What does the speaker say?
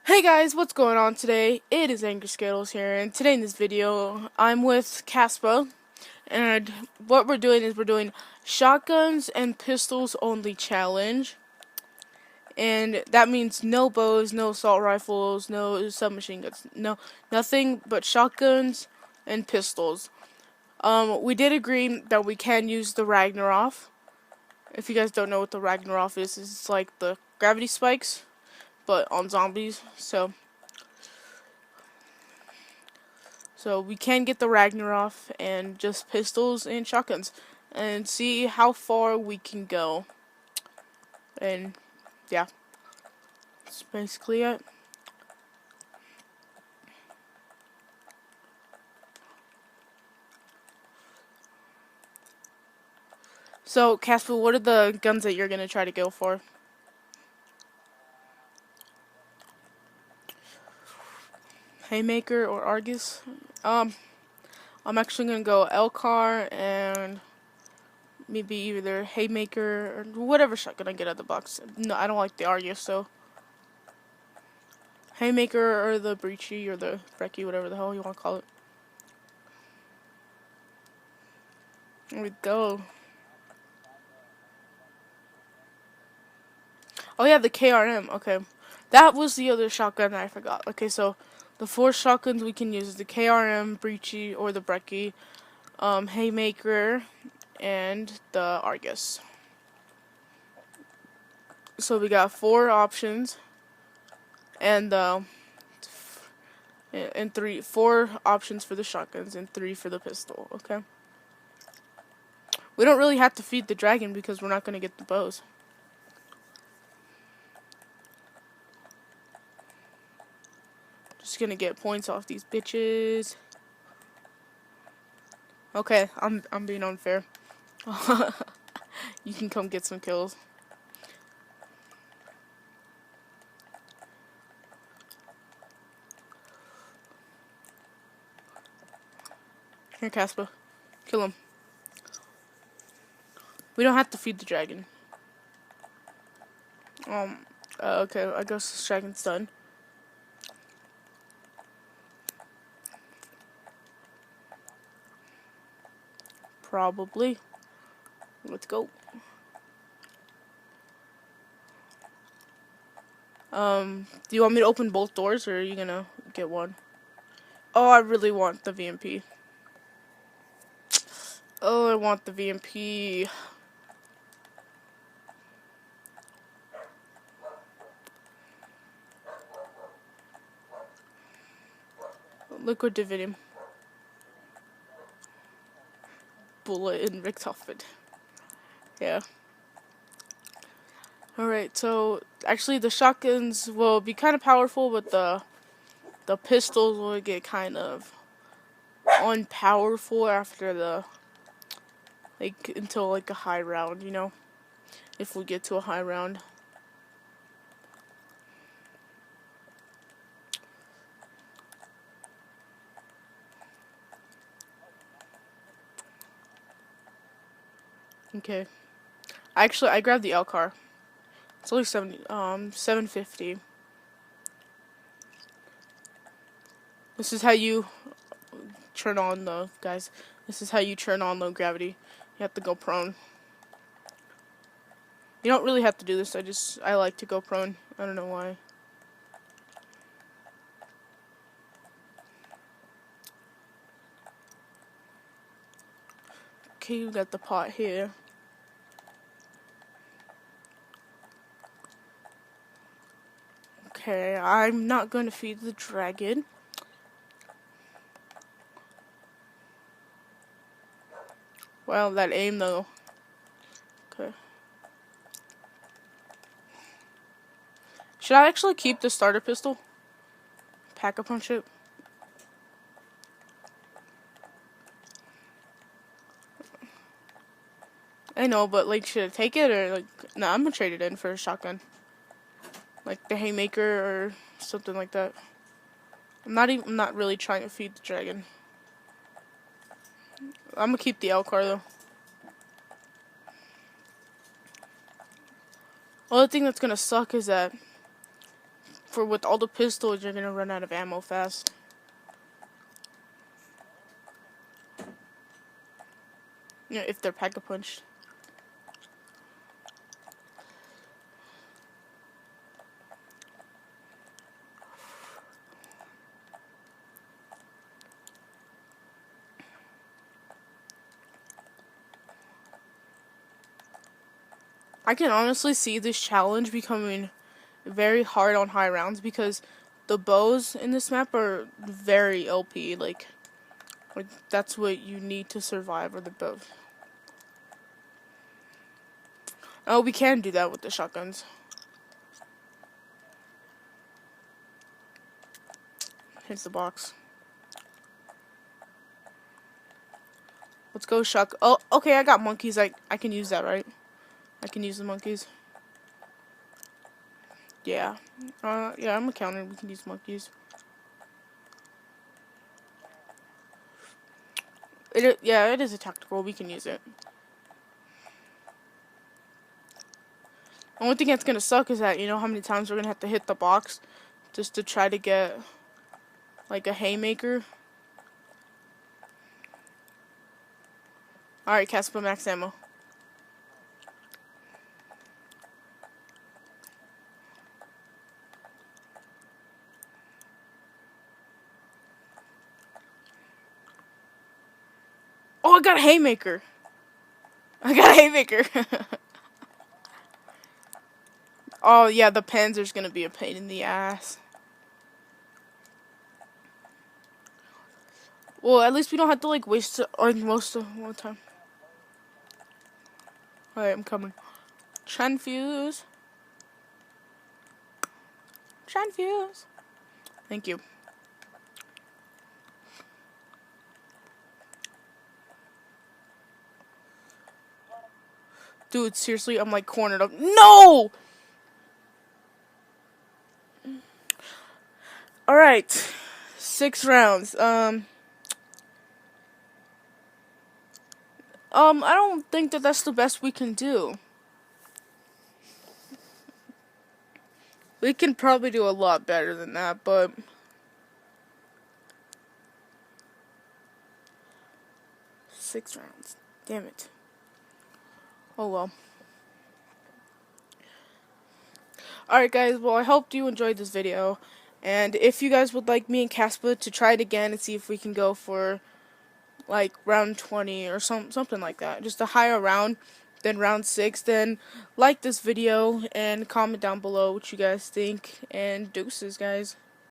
Hey guys, what's going on today? It is Angry Skittles here, and today in this video, I'm with Caspa, and what we're doing is we're doing shotguns and pistols only challenge, and that means no bows, no assault rifles, no submachine guns, nothing but shotguns and pistols. We did agree that we can use the Ragnarok. If you guys don't know what the Ragnarok is, it's like the gravity spikes, but on zombies, So we can get the Ragnarok and just pistols and shotguns and see how far we can go. And yeah, that's basically it. So Casper, what are the guns that you're gonna try to go for? Haymaker or Argus? Um, I'm actually gonna go Elcar and maybe either Haymaker or whatever shotgun I get out of the box. No, I don't like the Argus, so Haymaker or the Breachy or the Breccy, whatever the hell you want to call it. There we go. Oh yeah, the KRM. Okay, that was the other shotgun that I forgot. Okay, so the four shotguns we can use is the KRM, Breachy, or the Breccy, Haymaker, and the Argus. So we got four options, and four options for the shotguns and three for the pistol. Okay. We don't really have to feed the dragon because we're not gonna get the bows. Just gonna get points off these bitches. Okay, I'm being unfair. You can come get some kills. Here, Casper. Kill him. We don't have to feed the dragon. Okay, I guess this dragon's done. Probably. Let's go. Do you want me to open both doors, or are you gonna get one? Oh, I really want the VMP. Oh, I want the VMP. Liquid dividium. Bullet and Richtofen. Yeah. Alright, so actually the shotguns will be kind of powerful, but the pistols will get kind of unpowerful after until like a high round, you know? If we get to a high round. Okay. I grabbed the L car. It's only 750. This is how you turn on guys. This is how you turn on low gravity. You have to go prone. You don't really have to do this. I like to go prone. I don't know why. Okay, we got the pot here. Okay, I'm not going to feed the dragon. Well, that aim though. Okay. Should I actually keep the starter pistol? Pack-a-punch it? I know, but like, should I take it or like? No, I'm gonna trade it in for a shotgun, like the Haymaker or something like that. I'm not really trying to feed the dragon. I'm gonna keep the L car though. Only thing that's gonna suck is that with all the pistols, you're gonna run out of ammo fast. You know, if they're pack-a-punched. I can honestly see this challenge becoming very hard on high rounds because the bows in this map are very LP. Like that's what you need to survive, are the bows. Oh, we can do that with the shotguns. Here's the box. Let's go shotgun. Oh, okay, I got monkeys. I can use that, right? I can use the monkeys. Yeah. Yeah, I'm a counter. We can use monkeys. Yeah, it is a tactical. We can use it. The only thing that's gonna suck is that, you know how many times we're gonna have to hit the box just to try to get like a haymaker. Alright, Casper, max ammo. Oh, I got a haymaker. I got a haymaker. Oh, yeah, the Panzer's gonna be a pain in the ass. Well, at least we don't have to, like, waste most of the time. Alright, I'm coming. Transfuse. Transfuse. Thank you. Dude, seriously, I'm, like, cornered up. No! Alright. 6 rounds. I don't think that that's the best we can do. We can probably do a lot better than that, but... Six rounds. Damn it. Oh well. Alright guys, well I hope you enjoyed this video. And if you guys would like me and Caspa to try it again and see if we can go for like round 20 or something like that, just a higher round than round 6, then like this video and comment down below what you guys think, and deuces guys.